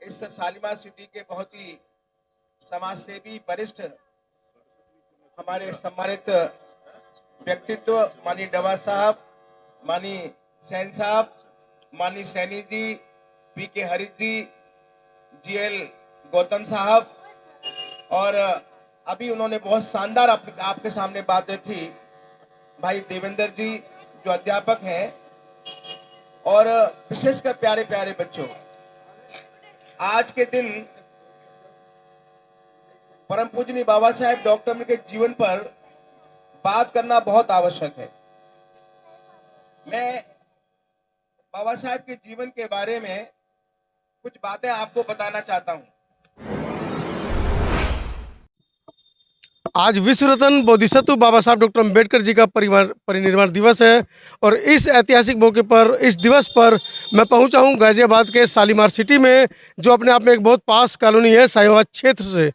इस शालीमार सिटी के बहुत ही समाज सेवी वरिष्ठ हमारे सम्मानित व्यक्तित्व माननीय डवा साहब, माननीय सैन साहब, माननीय सैनी जी, पी के हरित जी, जीएल गौतम साहब, और अभी उन्होंने बहुत शानदार आपके सामने बात रखी भाई देवेंद्र जी जो अध्यापक हैं, और विशेषकर प्यारे प्यारे बच्चों, आज के दिन परम पूजनीय बाबा साहेब डॉक्टर अम्बेडकर के जीवन पर बात करना बहुत आवश्यक है। मैं बाबा साहेब के जीवन के बारे में कुछ बातें आपको बताना चाहता हूं। आज विश्व रत्न बोधिसत्व बाबा साहब डॉक्टर अम्बेडकर जी का परिनिर्वाण दिवस है और इस ऐतिहासिक मौके पर, इस दिवस पर मैं पहुंचा हूं गाजियाबाद के शालीमार सिटी में, जो अपने आप में एक बहुत पास कॉलोनी है साहिवाबाद क्षेत्र से।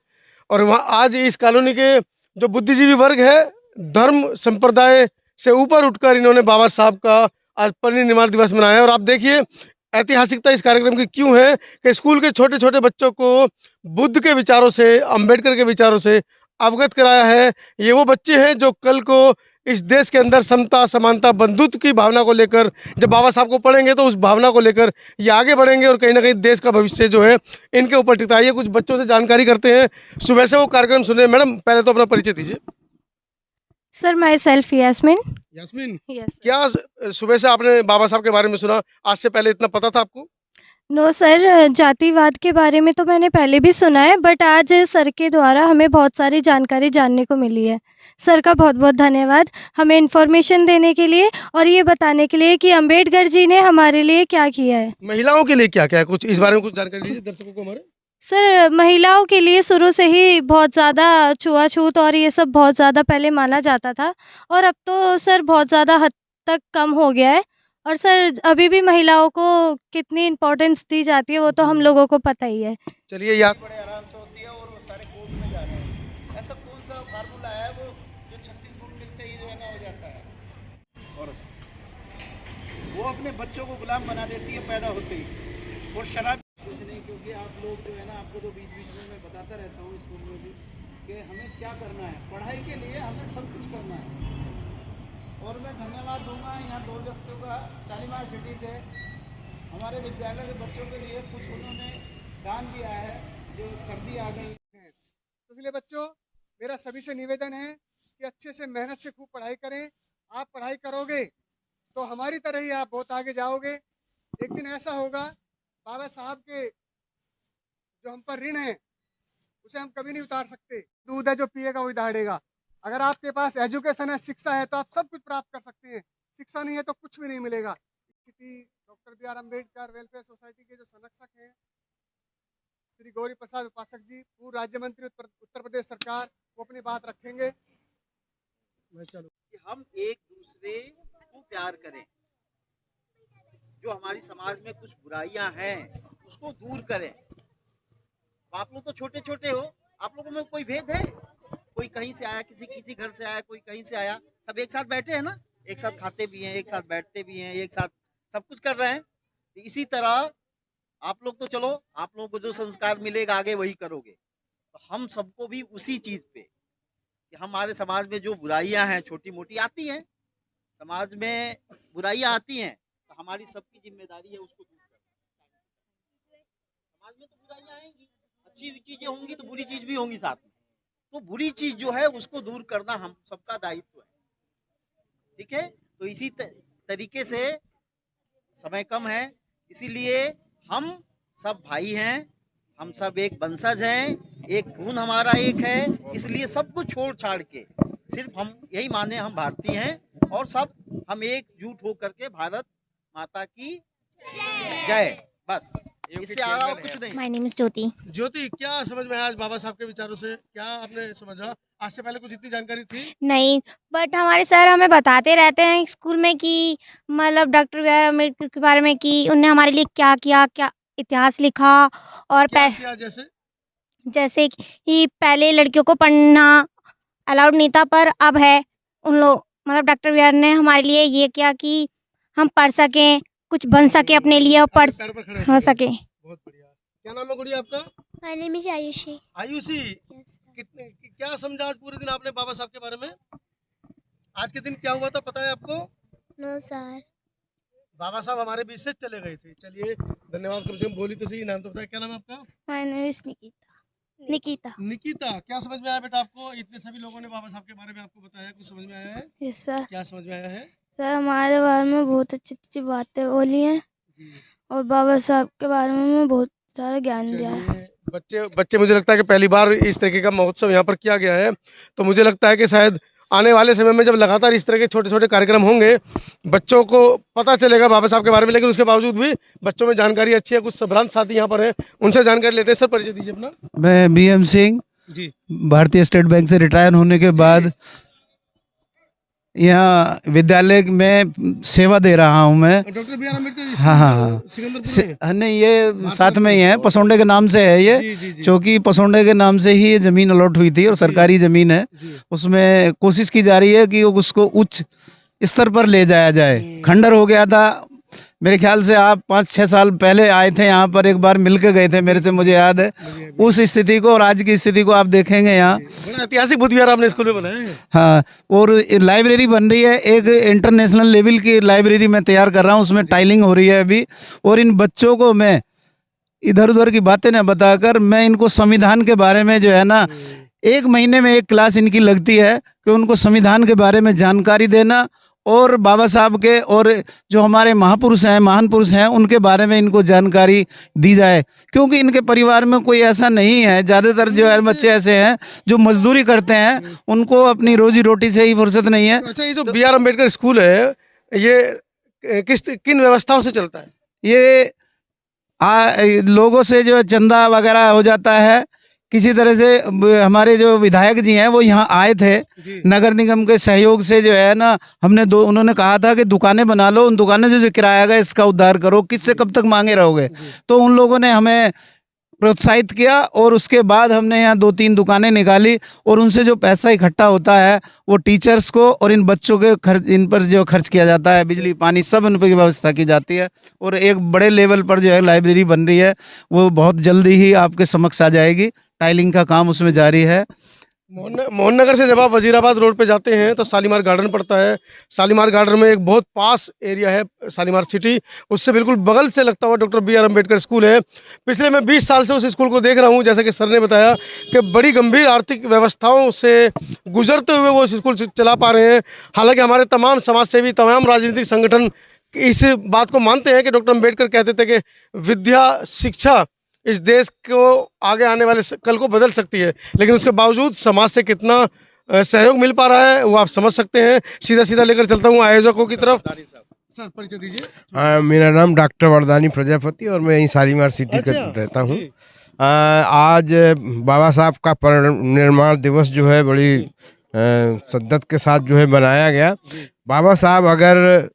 और वहां आज इस कॉलोनी के जो बुद्धिजीवी वर्ग है, धर्म संप्रदाय से ऊपर उठकर इन्होंने बाबा साहब का आज परिनिर्वाण दिवस मनाया है। और आप देखिए ऐतिहासिकता इस कार्यक्रम की क्यों है कि स्कूल के छोटे छोटे बच्चों को बुद्ध के विचारों से, अम्बेडकर के विचारों से अवगत कराया है। ये वो बच्चे हैं जो कल को इस देश के अंदर समता, समानता, बंधुत्व की भावना को लेकर जब बाबा साहब को पढ़ेंगे तो उस भावना को लेकर ये आगे बढ़ेंगे और कहीं ना कहीं देश का भविष्य जो है इनके ऊपर टिकता है। ये कुछ बच्चों से जानकारी करते हैं, सुबह से वो कार्यक्रम सुन रहे हैं। मैडम पहले तो अपना परिचय दीजिए। Sir myself Yasmin. Yasmin, yes. क्या सुबह से आपने बाबा साहब के बारे में सुना? आज से पहले इतना पता था आपको? नो सर, जातिवाद के बारे में तो मैंने पहले भी सुना है, बट आज सर के द्वारा हमें बहुत सारी जानकारी जानने को मिली है। सर का बहुत बहुत धन्यवाद हमें इन्फॉर्मेशन देने के लिए और ये बताने के लिए कि अम्बेडकर जी ने हमारे लिए क्या किया है। महिलाओं के लिए क्या क्या है, कुछ इस बारे में कुछ जानकारी दीजिए दर्शकों को हमारे। सर महिलाओं के लिए शुरू से ही बहुत ज़्यादा छुआछूत और ये सब बहुत ज़्यादा पहले माना जाता था, और अब तो सर बहुत ज़्यादा हद तक कम हो गया है। और सर अभी भी महिलाओं को कितनी इम्पोर्टेंस दी जाती है वो तो हम लोगों को पता ही है। चलिए याद बड़े आराम से होती है और वो सारे कोर्ट में जा रहे हैं। ऐसा कौन सा फार्मूला है वो जो 36 गुण मिलते ही जो है ना हो जाता है, और वो अपने बच्चों को गुलाम बना देती है पैदा होते ही। और शराब कुछ नहीं, क्योंकि आप लोग जो है ना, आपको तो बीच बीच में मैं बताता रहता हूँ स्कूल में भी कि हमें क्या करना है, पढ़ाई के लिए हमें सब कुछ करना है। और मैं धन्यवाद दूंगा यहाँ दो व्यक्तियों का शालीमार सिटी से, हमारे विद्यालय के बच्चों के लिए कुछ उन्होंने दान दिया है जो सर्दी आ गई है। तो इसलिए बच्चों, मेरा सभी से निवेदन है कि अच्छे से मेहनत से खूब पढ़ाई करें। आप पढ़ाई करोगे तो हमारी तरह ही आप बहुत आगे जाओगे। एक दिन ऐसा होगा, बाबा साहब के जो हम पर ऋण है उसे हम कभी नहीं उतार सकते। दूध है जो पिएगा वही दहाड़ेगा। अगर आपके पास एजुकेशन है, शिक्षा है, तो आप सब कुछ प्राप्त कर सकते हैं। शिक्षा नहीं है तो कुछ भी नहीं मिलेगा। City doctor B R Ambedkar welfare society के जो संरक्षक हैं श्री गौरी प्रसाद उपासक जी, पूर्व राज्य मंत्री उत्तर प्रदेश सरकार, वो अपनी बात रखेंगे। कि हम एक दूसरे को प्यार करें, जो हमारी समाज में कुछ बुराइयां हैं उसको दूर करें। आप लोग तो छोटे छोटे हो, आप लोगों में कोई भेद है? कोई कहीं से आया, किसी घर से आया, कोई कहीं से आया, सब एक साथ बैठे हैं ना, एक साथ खाते भी हैं, एक साथ बैठते भी हैं, एक साथ सब कुछ कर रहे हैं। इसी तरह आप लोग तो चलो, आप लोगों को जो संस्कार मिलेगा आगे वही करोगे। तो हम सबको भी उसी चीज पे कि हमारे समाज में जो बुराइयां हैं छोटी मोटी आती हैं, समाज में बुराइयां आती हैं, तो हमारी सबकी जिम्मेदारी है उसको दूर करना। समाज में तो बुराइयां आएंगी, अच्छी चीजें होंगी तो बुरी चीज भी होंगी साथ में। तो बुरी चीज जो है उसको दूर करना हम सबका दायित्व है। ठीक है, तो इसी तरीके से समय कम है, इसीलिए हम सब भाई हैं, हम सब एक वंशज हैं, एक खून हमारा एक है। इसलिए सब कुछ छोड़ छाड़ के सिर्फ हम यही माने हम भारतीय हैं, और सब हम एकजुट होकर के भारत माता की जय, बस इससे आगे और कुछ नहीं। माय नेम इज ज्योति। ज्योति, क्या समझ में आया आज बाबा साहब के विचारों से? क्या आपने समझा? आज से पहले कुछ इतनी जानकारी थी नहीं, बट हमारे सर हमें बताते रहते हैं स्कूल में कि मतलब डॉक्टर बी आर अम्बेडकर के बारे में, कि उनने हमारे लिए क्या किया, क्या इतिहास लिखा। और क्या किया? जैसे कि पहले लड़कियों को पढ़ना अलाउड नहीं था, पर अब है। उन लोग मतलब डॉक्टर बी आर ने हमारे लिए ये किया कि हम पढ़ सकें, कुछ बन सके अपने लिए और पढ़ पैरों पर खड़े हो सके। बहुत बढ़िया। क्या नाम है गुड़िया आपका? My name is Ayushi. Ayushi, क्या समझा आज पूरे दिन आपने बाबा साहब के बारे में? आज के दिन क्या हुआ था पता है आपको? No sir. बाबा साहब हमारे बीच से चले गए थे। चलिए धन्यवाद, कम से कम बोली तो सही। नाम तो बताया, क्या नाम है आपका? My name is Nikita. Nikita. Nikita, क्या समझ में आया बेटा आपको? इतने सभी लोगों ने बाबा साहब के बारे में आपको बताया, कुछ समझ में आया है? Yes sir. क्या समझ में आया है? सर हमारे बारे में बहुत अच्छी अच्छी बातें बोली हैं और बाबा साहब के बारे में बहुत सारा ज्ञान दिया है। चलिए, बच्चे मुझे लगता है कि पहली बार इस तरीके का महोत्सव यहाँ पर किया गया है, तो मुझे लगता है कि शायद आने वाले समय में जब लगातार इस तरह के छोटे छोटे कार्यक्रम होंगे, बच्चों को पता चलेगा बाबा साहब के बारे में। लेकिन उसके बावजूद भी बच्चों में जानकारी अच्छी है। कुछ संभ्रांत साथी यहाँ पर हैं, उनसे जानकारी लेते हैं। सर परिचय दीजिए अपना। मैं BM सिंह जी, भारतीय भारतीय स्टेट बैंक से रिटायर होने के बाद यहाँ विद्यालय में सेवा दे रहा हूँ मैं। डॉक्टर बी आर अम्बेडकर हाँ। सिकंदरपुर में। नहीं, ये साथ में ही है, पसौंडे के नाम से है ये, जी, जी, जी। क्योंकि पसौंडे के नाम से ही ये ज़मीन अलॉट हुई थी और सरकारी ज़मीन है। जी। उसमें कोशिश की जा रही है कि उसको उच्च स्तर पर ले जाया जाए। खंडर हो गया था, मेरे ख्याल से आप 5-6 साल पहले आए थे यहाँ पर, एक बार मिल के गए थे मेरे से, मुझे याद है। उस स्थिति को और आज की स्थिति को आप देखेंगे यहाँ। बड़ा ऐतिहासिक बुद्ध विहार आपने स्कूल में बनाया है। हाँ, और लाइब्रेरी बन रही है, एक इंटरनेशनल लेवल की लाइब्रेरी मैं तैयार कर रहा हूँ, उसमें टाइलिंग हो रही है अभी। और इन बच्चों को मैं इधर उधर की बातें न बताकर मैं इनको संविधान के बारे में जो है ना, 1 महीने में 1 क्लास इनकी लगती है कि उनको संविधान के बारे में जानकारी देना और बाबा साहब के और जो हमारे महापुरुष हैं, महान पुरुष हैं, उनके बारे में इनको जानकारी दी जाए। क्योंकि इनके परिवार में कोई ऐसा नहीं है, ज़्यादातर जो है बच्चे ऐसे हैं जो मजदूरी करते हैं, उनको अपनी रोजी रोटी से ही फुर्सत नहीं है। अच्छा, ये जो बी आर अम्बेडकर स्कूल है, ये किन व्यवस्थाओं से चलता है? ये लोगों से जो चंदा वगैरह हो जाता है किसी तरह से। हमारे जो विधायक जी हैं वो यहाँ आए थे, नगर निगम के सहयोग से जो है ना, उन्होंने कहा था कि दुकानें बना लो, उन दुकानें से जो किराया आएगा इसका उद्धार करो, किससे कब तक मांगे रहोगे। तो उन लोगों ने हमें प्रोत्साहित किया और उसके बाद हमने यहाँ 2-3 दुकानें निकाली और उनसे जो पैसा इकट्ठा होता है वो टीचर्स को और इन बच्चों के इन पर जो खर्च किया जाता है, बिजली पानी सब उन पर की व्यवस्था की जाती है। और एक बड़े लेवल पर जो है लाइब्रेरी बन रही है, वो बहुत जल्दी ही आपके समक्ष आ जाएगी। टाइलिंग का काम उसमें जारी है। मोहन नगर से जब आप वजीराबाद रोड पे जाते हैं तो शालीमार गार्डन पड़ता है। शालीमार गार्डन में एक बहुत पास एरिया है शालीमार सिटी, उससे बिल्कुल बगल से लगता हुआ doctor B R Ambedkar school है। पिछले मैं 20 साल से उस स्कूल को देख रहा हूँ। जैसा कि सर ने बताया कि बड़ी गंभीर आर्थिक व्यवस्थाओं से गुजरते हुए वो स्कूल चला पा रहे हैं। हालांकि हमारे तमाम समाज सेवी, तमाम राजनीतिक संगठन इस बात को मानते हैं कि डॉक्टर अम्बेडकर कहते थे कि विद्या शिक्षा इस देश को आगे आने वाले कल को बदल सकती है। लेकिन उसके बावजूद समाज से कितना सहयोग मिल पा रहा है वो आप समझ सकते हैं। सीधा सीधा लेकर चलता हूँ आयोजकों की तरफ। सर परिचय दीजिए। मेरा नाम डॉक्टर वरदानी प्रजापति और मैं यहीं शालीमार सिटी का रहता हूँ। आज बाबा साहब का परिनिर्वाण दिवस जो है बड़ी शिद्दत के साथ जो है बनाया गया। बाबा साहब अगर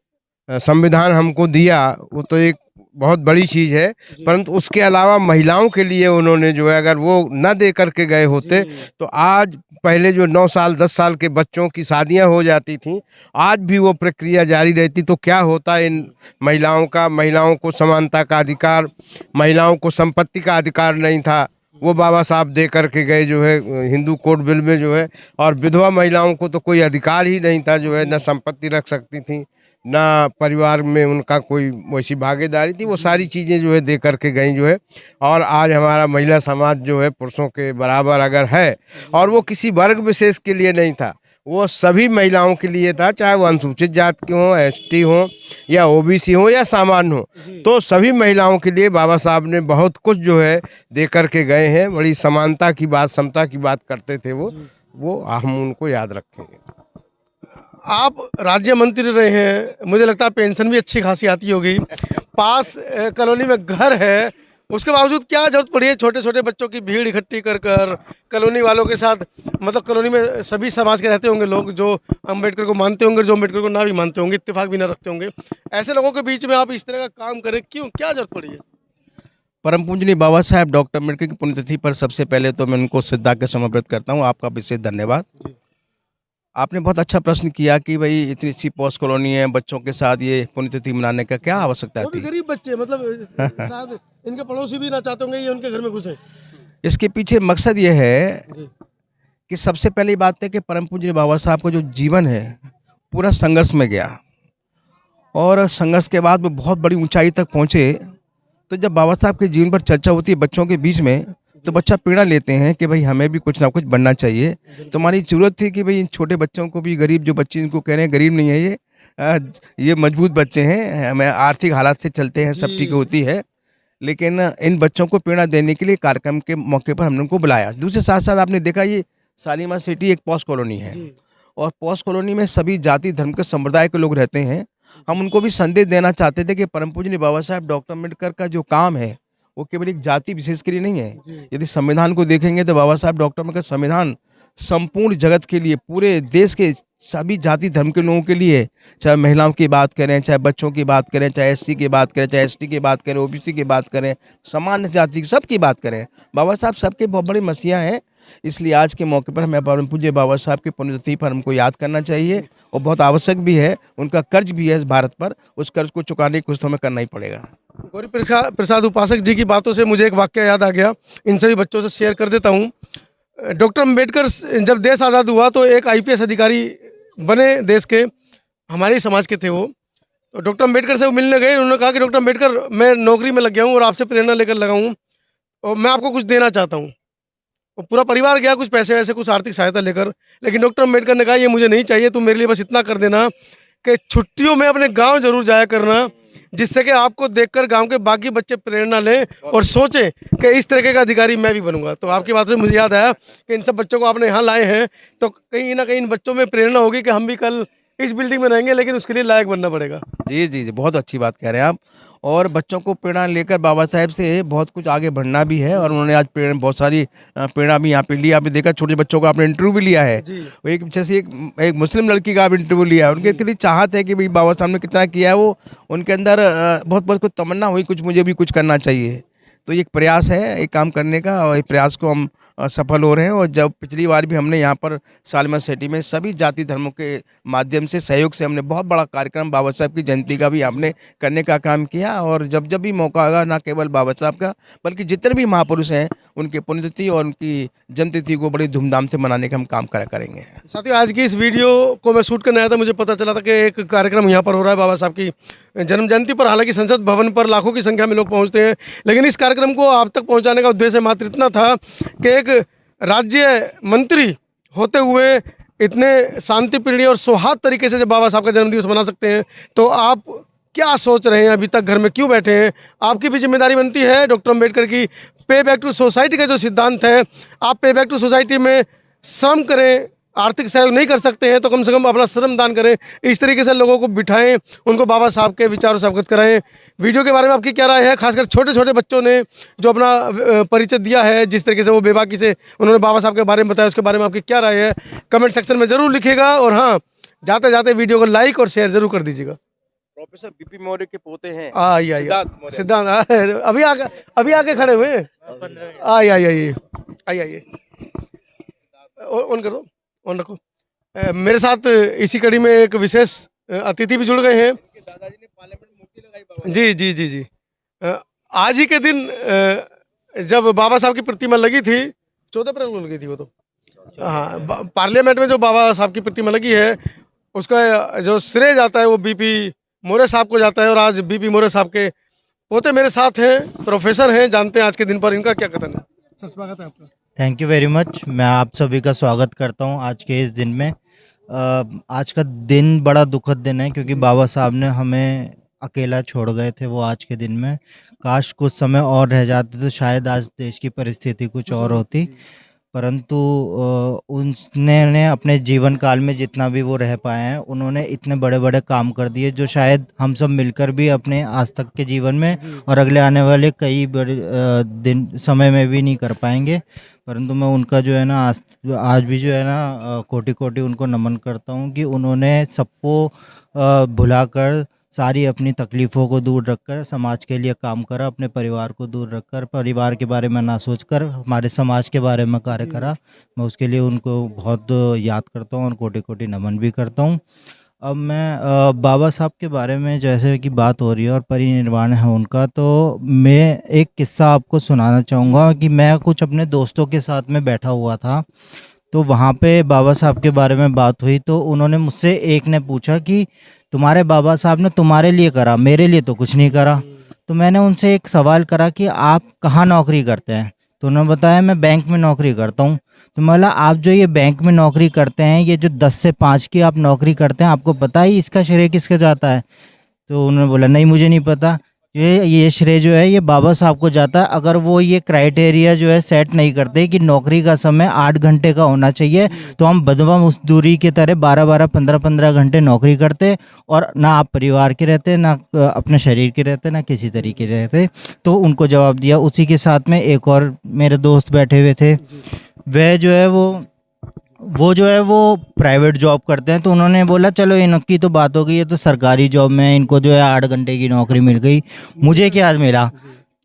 संविधान हमको दिया वो तो एक बहुत बड़ी चीज़ है, परंतु उसके अलावा महिलाओं के लिए उन्होंने जो है, अगर वो न दे करके गए होते तो आज पहले जो 9 साल 10 साल के बच्चों की शादियां हो जाती थीं, आज भी वो प्रक्रिया जारी रहती तो क्या होता इन महिलाओं का। महिलाओं को समानता का अधिकार, महिलाओं को संपत्ति का अधिकार नहीं था, वो बाबा साहब दे करके गए जो है हिंदू कोड बिल में जो है। और विधवा महिलाओं को तो कोई अधिकार ही नहीं था, जो है न संपत्ति रख सकती थी, ना परिवार में उनका कोई वैसी भागीदारी थी। वो सारी चीज़ें जो है दे करके गई जो है। और आज हमारा महिला समाज जो है पुरुषों के बराबर अगर है, और वो किसी वर्ग विशेष के लिए नहीं था, वो सभी महिलाओं के लिए था, चाहे वो अनुसूचित जाति के हों, ST हों या OBC हों या सामान्य हों, तो सभी महिलाओं के लिए बाबा साहब ने बहुत कुछ जो है दे करके गए हैं। बड़ी समानता की बात, समता की बात करते थे वो हम उनको याद रखेंगे। आप राज्य मंत्री रहे हैं, मुझे लगता है पेंशन भी अच्छी खासी आती होगी। पास कॉलोनी में घर है, उसके बावजूद क्या जरूरत पड़ी है छोटे छोटे बच्चों की भीड़ इकट्ठी कर कॉलोनी वालों के साथ? मतलब कॉलोनी में सभी समाज के रहते होंगे लोग, जो अम्बेडकर को मानते होंगे, जो अम्बेडकर को ना भी मानते होंगे, इत्तेफाक भी ना रखते होंगे। ऐसे लोगों के बीच में आप इस तरह का काम करें, क्यों, क्या जरूरत पड़ी है? परम पूजनीय बाबा साहेब डॉक्टर अम्बेडकर की पुण्यतिथि पर सबसे पहले तो मैं उनको श्रद्धा के समर्पित करता हूँ। आपका विशेष धन्यवाद। आपने बहुत अच्छा प्रश्न किया कि भाई इतनी अच्छी पोस्ट कॉलोनी है, बच्चों के साथ ये पुण्यतिथि मनाने का क्या आवश्यकता वो भी थी। गरीब बच्चे मतलब शायद इनके पड़ोसी भी ना चाहते होंगे ये उनके घर में घुसे। इसके पीछे मकसद ये है जी कि सबसे पहली बात है कि परम पूज्य बाबा साहब का जो जीवन है पूरा संघर्ष में गया, और संघर्ष के बाद वो बहुत बड़ी ऊंचाई तक पहुँचे। तो जब बाबा साहब के जीवन पर चर्चा होती है बच्चों के बीच में, तो बच्चा प्रेरणा लेते हैं कि भाई हमें भी कुछ ना कुछ बनना चाहिए। तो हमारी ज़रूरत थी कि भाई इन छोटे बच्चों को भी, गरीब जो बच्चे इनको कह रहे हैं गरीब नहीं है ये मजबूत बच्चे हैं, हमें आर्थिक हालात से चलते हैं, सब ठीक होती है, लेकिन इन बच्चों को प्रेरणा देने के लिए कार्यक्रम के मौके पर हमने उनको बुलाया। दूसरे साथ साथ आपने देखा ये शालीमार सिटी एक पॉस्ट कॉलोनी है, और पॉस्ट कॉलोनी में सभी जाति धर्म के संप्रदाय के लोग रहते हैं। हम उनको भी संदेश देना चाहते थे कि परम पूज्य बाबा साहब डॉक्टर अम्बेडकर का जो काम है वो केवल एक जाति विशेष के लिए नहीं है। यदि संविधान को देखेंगे तो बाबा साहब डॉक्टर अम्बेडकर संविधान संपूर्ण जगत के लिए, पूरे देश के सभी जाति धर्म के लोगों के लिए, चाहे महिलाओं की बात करें, चाहे बच्चों की बात करें, चाहे एससी की बात करें, चाहे एसटी की बात करें, ओबीसी की बात करें, सामान्य जाति सब की बात करें, बाबा साहब सबके बहुत बड़े मसीहा हैं। इसलिए आज के मौके पर हमें परम पूज्य बाबा साहब की पुण्यतिथि पर हमको याद करना चाहिए, और बहुत आवश्यक भी है। उनका कर्ज भी है इस भारत पर, उस कर्ज को चुकाने की कुछ तो हमें करना ही पड़ेगा। गौरी प्रसाद उपासक जी की बातों से मुझे एक वाक्य याद आ गया, इन सभी बच्चों से शेयर कर देता हूँ। डॉक्टर अम्बेडकर जब देश आज़ाद हुआ तो एक आईपीएस अधिकारी बने देश के, हमारे समाज के थे वो। तो डॉक्टर अम्बेडकर से वो मिलने गए, उन्होंने कहा कि डॉक्टर अम्बेडकर मैं नौकरी में लग गया हूँ और आपसे प्रेरणा लेकर लगा हूँ, और मैं आपको कुछ देना चाहता हूँ। और पूरा परिवार गया कुछ पैसे वैसे, कुछ आर्थिक सहायता लेकर, लेकिन डॉक्टर अम्बेडकर ने कहा ये मुझे नहीं चाहिए, तुम मेरे लिए बस इतना कर देना कि छुट्टियों में अपने गाँव जरूर जाया करना, जिससे कि आपको देखकर गांव के बाकी बच्चे प्रेरणा लें और सोचें कि इस तरीके का अधिकारी मैं भी बनूंगा। तो आपकी बात से मुझे याद आया कि इन सब बच्चों को आपने यहाँ लाए हैं, तो कहीं ना कहीं इन बच्चों में प्रेरणा होगी कि हम भी कल इस बिल्डिंग में रहेंगे, लेकिन उसके लिए लायक बनना पड़ेगा। जी जी जी, बहुत अच्छी बात कह रहे हैं आप। और बच्चों को प्रेरणा लेकर बाबा साहब से बहुत कुछ आगे बढ़ना भी है, और उन्होंने आज प्रेरणा, बहुत सारी प्रेरणा भी यहाँ पे ली। आपने देखा छोटे बच्चों का आपने इंटरव्यू भी लिया है, वो एक जैसे एक मुस्लिम लड़की का आप इंटरव्यू लिया है। उनकी इतनी चाहत है कि भाई बाबा साहब ने कितना किया है, वो उनके अंदर बहुत बहुत कुछ तमन्ना हुई, कुछ मुझे भी कुछ करना चाहिए। तो ये एक प्रयास है एक काम करने का, और इस प्रयास को हम सफल हो रहे हैं। और जब पिछली बार भी हमने यहाँ पर शालीमार सिटी में सभी जाति धर्मों के माध्यम से, सहयोग से हमने बहुत बड़ा कार्यक्रम बाबा साहब की जयंती का भी हमने करने का काम किया। और जब जब भी मौका आएगा, ना केवल बाबा साहब का बल्कि जितने भी महापुरुष हैं उनकी पुण्यतिथि और उनकी जयंती को बड़ी धूमधाम से मनाने का हम काम करेंगे। साथियों, आज की इस वीडियो को मैं शूट करने आया था, मुझे पता चला था कि एक कार्यक्रम यहाँ पर हो रहा है बाबा साहब की जन्म जयंती पर। हालांकि संसद भवन पर लाखों की संख्या में लोग पहुँचते हैं, लेकिन इस कार्यक्रम को आप तक पहुँचाने का उद्देश्य मात्र इतना था कि एक राज्य मंत्री होते हुए इतने शांतिप्रिय और सौहार्द तरीके से जब बाबा साहब का जन्मदिवस मना सकते हैं, तो आप क्या सोच रहे हैं, अभी तक घर में क्यों बैठे हैं? आपकी भी जिम्मेदारी बनती है। डॉक्टर अम्बेडकर की पे बैक टू सोसाइटी का जो सिद्धांत है, आप पे बैक टू सोसाइटी में श्रम करें, आर्थिक सहयोग नहीं कर सकते हैं तो कम से कम अपना श्रम दान करें। इस तरीके से लोगों को बिठाएं, उनको बाबा साहब के विचारों से अवगत कराएं। वीडियो के बारे में आपकी क्या राय है? खासकर छोटे छोटे बच्चों ने जो अपना परिचय दिया है, जिस तरीके से वो बेबाकी से उन्होंने बाबा साहब के बारे में बताया, उसके बारे में आपकी क्या राय है? कमेंट सेक्शन में ज़रूर लिखिएगा। और हाँ, जाते जाते वीडियो को लाइक और शेयर ज़रूर कर दीजिएगा। प्रोफेसर बीपी मौर्य के पोते हैं सिद्धांत अभी आके खड़े हुए। आइए ऑन कर दो, ऑन रखो। मेरे साथ इसी कड़ी में एक विशेष अतिथि भी जुड़ गए हैं। दादाजी ने पार्लियामेंट में मूर्ति लगाई बाबा। जी। आज ही के दिन जब बाबा साहब की प्रतिमा लगी थी, 14 अप्रैल को लगी थी वो, तो हाँ, पार्लियामेंट में जो बाबा साहब की प्रतिमा लगी है, उसका जो श्रेय जाता है वो बीपी मौर्य साहब को जाता है। और आज बीपी मौर्य साहब के पोते मेरे साथ हैं, प्रोफेसर हैं, जानते हैं आज के दिन पर इनका क्या कथन है। सर, स्वागत है आपका। Thank you very much. मैं आप सभी का स्वागत करता हूं आज के इस दिन में। आज का दिन बड़ा दुखद दिन है, क्योंकि बाबा साहब ने हमें अकेला छोड़ गए थे वो आज के दिन में। काश कुछ समय और रह जाते तो शायद आज देश की परिस्थिति कुछ और होती, परंतु उन्होंने अपने जीवन काल में जितना भी वो रह पाए हैं, उन्होंने इतने बड़े बड़े काम कर दिए जो शायद हम सब मिलकर भी अपने आज तक के जीवन में और अगले आने वाले कई बड़े दिन समय में भी नहीं कर पाएंगे। परंतु मैं उनका जो है ना आज भी जो है ना कोटि कोटि उनको नमन करता हूँ कि उन्होंने सबको भुलाकर सारी अपनी तकलीफ़ों को दूर रखकर समाज के लिए काम करा, अपने परिवार को दूर रखकर, परिवार के बारे में ना सोचकर हमारे समाज के बारे में कार्य करा। मैं उसके लिए उनको बहुत याद करता हूँ और कोटि-कोटि नमन भी करता हूँ। अब मैं बाबा साहब के बारे में जैसे कि बात हो रही है और परिनिर्वाण है उनका, तो मैं एक किस्सा आपको सुनाना चाहूँगा कि मैं कुछ अपने दोस्तों के साथ में बैठा हुआ था, तो वहाँ पे बाबा साहब के बारे में बात हुई। तो उन्होंने मुझसे, एक ने पूछा कि तुम्हारे बाबा साहब ने तुम्हारे लिए करा, मेरे लिए तो कुछ नहीं करा। तो मैंने उनसे एक सवाल करा कि आप कहाँ नौकरी करते हैं? तो उन्होंने बताया मैं बैंक में नौकरी करता हूँ। तो मैं बोला आप जो ये बैंक में नौकरी करते हैं, ये जो 10 से 5 की आप नौकरी करते हैं, आपको पता है इसका श्रेय किसके जाता है? तो उन्होंने बोला नहीं मुझे नहीं पता। ये श्रेय जो है ये बाबा साहब को जाता है। अगर वो ये क्राइटेरिया जो है सेट नहीं करते कि नौकरी का समय 8 घंटे का होना चाहिए, तो हम बदवा मजदूरी की तरह 12-12, 15-15 घंटे नौकरी करते और ना आप परिवार के रहते, ना अपने शरीर के रहते, ना किसी तरीके के रहते। तो उनको जवाब दिया। उसी के साथ में एक और मेरे दोस्त बैठे हुए थे, वह जो है वो जो है वो प्राइवेट जॉब करते हैं। तो उन्होंने बोला चलो इनकी तो बात हो गई, ये तो सरकारी जॉब में इनको जो है 8 घंटे की नौकरी मिल गई, मुझे क्या मिला?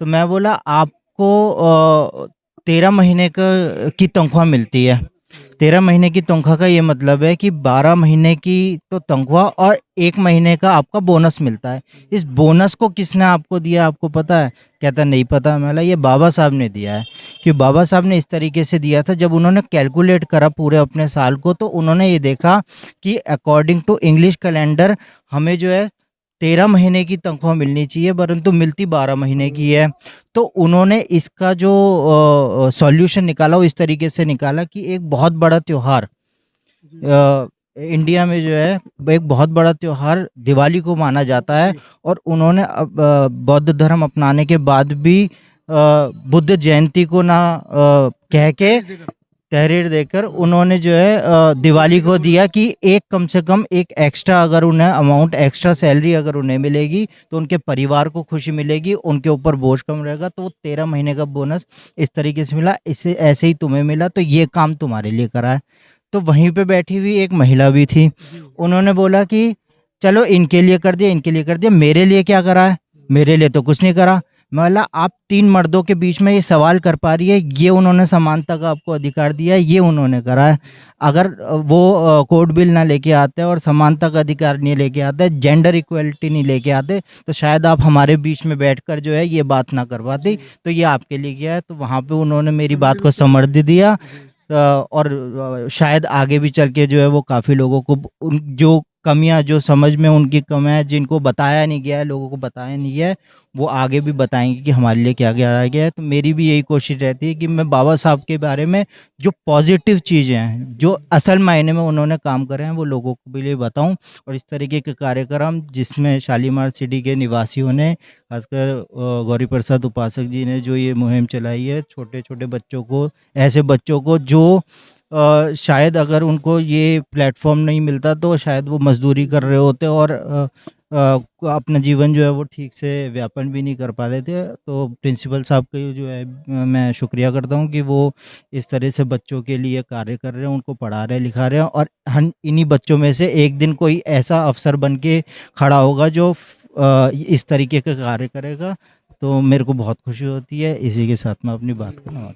तो मैं बोला आपको 13 महीने की तनख्वाह मिलती है। 13 महीने की तनख्वाह का ये मतलब है कि 12 महीने की तो तनख्वाह और 1 महीने का आपका बोनस मिलता है। इस बोनस को किसने आपको दिया आपको पता है? कहता नहीं पता। मैं बोला ये बाबा साहब ने दिया है। कि बाबा साहब ने इस तरीके से दिया था, जब उन्होंने कैलकुलेट करा पूरे अपने साल को, तो उन्होंने ये देखा कि अकॉर्डिंग टू इंग्लिश कैलेंडर हमें जो है 13 महीने की तनख्वाह मिलनी चाहिए, परंतु मिलती 12 महीने की है। तो उन्होंने इसका जो सॉल्यूशन निकाला वो इस तरीके से निकाला कि एक बहुत बड़ा त्यौहार इंडिया में जो है एक बहुत बड़ा त्यौहार दिवाली को माना जाता है। और उन्होंने बौद्ध धर्म अपनाने के बाद भी बुद्ध जयंती को ना कह के तहरीर देकर उन्होंने जो है दिवाली को दिया कि एक कम से कम एक एक्स्ट्रा अगर उन्हें अमाउंट, एक्स्ट्रा सैलरी अगर उन्हें मिलेगी तो उनके परिवार को खुशी मिलेगी, उनके ऊपर बोझ कम रहेगा। तो 13 महीने का बोनस इस तरीके से मिला, इससे ऐसे ही तुम्हें मिला, तो ये काम तुम्हारे लिए करा है। तो वहीं पे बैठी हुई एक महिला भी थी, उन्होंने बोला कि चलो इनके लिए कर दिया, इनके लिए कर दिया, मेरे लिए क्या करा है? मेरे लिए तो कुछ नहीं करा। बोला आप 3 मर्दों के बीच में ये सवाल कर पा रही है, ये उन्होंने समानता का आपको अधिकार दिया है, ये उन्होंने करा है। अगर वो कोड बिल ना लेके आते और समानता का अधिकार नहीं लेके आते, जेंडर इक्वलिटी नहीं लेके आते, तो शायद आप हमारे बीच में बैठकर जो है ये बात ना करवाती। तो ये आपके लिए किया है। तो वहाँ पे उन्होंने मेरी बात को समर्थन दिया और शायद आगे भी चल के जो है वो काफ़ी लोगों को जो कमियां, जो समझ में उनकी कमियां हैं, जिनको बताया नहीं गया है, लोगों को बताया नहीं गया है, वो आगे भी बताएंगे कि हमारे लिए क्या क्या रह गया है। तो मेरी भी यही कोशिश रहती है कि मैं बाबा साहब के बारे में जो पॉजिटिव चीज़ें हैं, जो असल मायने में उन्होंने काम करे हैं, वो लोगों को भी लिए बताऊं। और इस तरीके के कार्यक्रम जिसमें शालीमार सिटी के निवासियों ने, खासकर गौरी प्रसाद उपासक जी ने जो ये मुहिम चलाई है, छोटे छोटे बच्चों को, ऐसे बच्चों को जो शायद अगर उनको ये प्लेटफॉर्म नहीं मिलता तो शायद वो मजदूरी कर रहे होते और अपना जीवन जो है वो ठीक से व्यापन भी नहीं कर पा रहे थे। तो प्रिंसिपल साहब का जो है मैं शुक्रिया करता हूँ कि वो इस तरह से बच्चों के लिए कार्य कर रहे हैं, उनको पढ़ा रहे लिखा रहे हैं। और हम इन्हीं बच्चों में से एक दिन कोई ऐसा अफसर बन के खड़ा होगा जो इस तरीके का कार्य करेगा, तो मेरे को बहुत खुशी होती है। इसी के साथ मैं अपनी बात करना।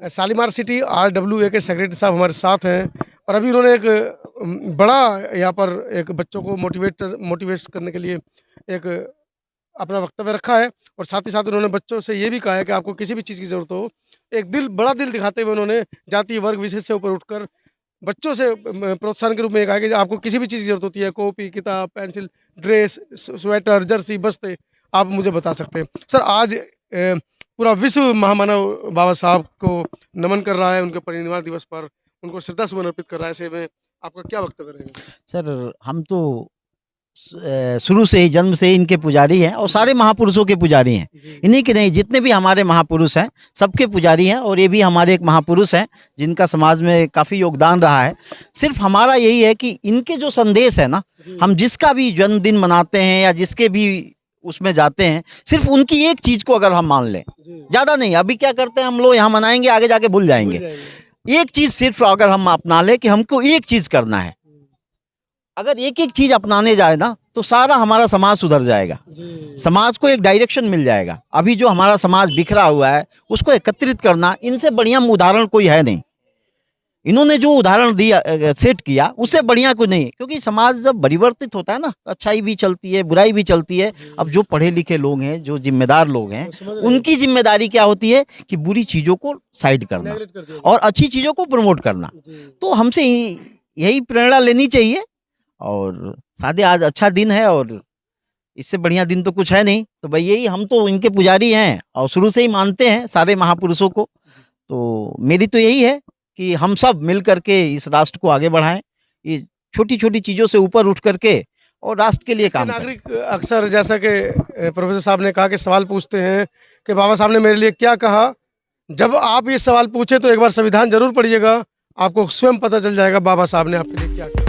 शालीमार सिटी RWA के सेक्रेटरी साहब हमारे साथ हैं और अभी उन्होंने एक बड़ा यहाँ पर एक बच्चों को मोटिवेट करने के लिए एक अपना वक्तव्य रखा है। और साथ ही साथ उन्होंने बच्चों से ये भी कहा है कि आपको किसी भी चीज़ की ज़रूरत हो, एक बड़ा दिल दिखाते हुए उन्होंने जाति वर्ग विशेष से ऊपर उठकर बच्चों से प्रोत्साहन के रूप में कहा कि आपको किसी भी चीज़ की ज़रूरत होती है, कॉपी, किताब, पेंसिल, ड्रेस, स्वेटर, जर्सी, बस्ते, आप मुझे बता सकते हैं। सर, आज पूरा विश्व महामानव बाबा साहब को नमन कर रहा है, उनके परिनिर्वाण दिवस पर उनको श्रद्धा सुमन अर्पित कर रहा है। ऐसे में आपका क्या वक्तव्य रहेगा? सर, हम तो शुरू से ही, जन्म से ही इनके पुजारी हैं और सारे महापुरुषों के पुजारी हैं। इन्हीं के नहीं, जितने भी हमारे महापुरुष हैं सबके पुजारी हैं। और ये भी हमारे एक महापुरुष हैं जिनका समाज में काफ़ी योगदान रहा है। सिर्फ हमारा यही है कि इनके जो संदेश है ना, हम जिसका भी जन्मदिन मनाते हैं या जिसके भी उसमें जाते हैं, सिर्फ उनकी एक चीज को अगर हम मान लें, ज्यादा नहीं। अभी क्या करते हैं हम लोग, यहाँ मनाएंगे, आगे जाके भूल जाएंगे। एक चीज सिर्फ अगर हम अपना लें कि हमको एक चीज करना है, अगर एक एक चीज अपनाने जाए ना तो सारा हमारा समाज सुधर जाएगा, समाज को एक डायरेक्शन मिल जाएगा। अभी जो हमारा समाज बिखरा हुआ है उसको एकत्रित करना, इनसे बढ़िया उदाहरण कोई है नहीं। इन्होंने जो उदाहरण दिया, सेट किया, उससे बढ़िया कोई नहीं। क्योंकि समाज जब परिवर्तित होता है ना, अच्छाई भी चलती है, बुराई भी चलती है। अब जो पढ़े लिखे लोग हैं, जो जिम्मेदार लोग हैं, उनकी जिम्मेदारी क्या होती है कि बुरी चीजों को साइड करना और अच्छी चीजों को प्रमोट करना। तो हमसे यही प्रेरणा लेनी चाहिए। और सादे आज अच्छा दिन है और इससे बढ़िया दिन तो कुछ है नहीं। तो भाई यही, हम तो इनके पुजारी हैं और शुरू से ही मानते हैं सारे महापुरुषों को। तो मेरी तो यही है कि हम सब मिल करके इस राष्ट्र को आगे बढ़ाएं, ये छोटी छोटी चीज़ों से ऊपर उठ करके और राष्ट्र के लिए काम करें। नागरिक अक्सर, जैसा कि प्रोफेसर साहब ने कहा, कि सवाल पूछते हैं कि बाबा साहब ने मेरे लिए क्या कहा। जब आप ये सवाल पूछे तो एक बार संविधान जरूर पढ़िएगा, आपको स्वयं पता चल जाएगा बाबा साहब ने आपके लिए क्या किया।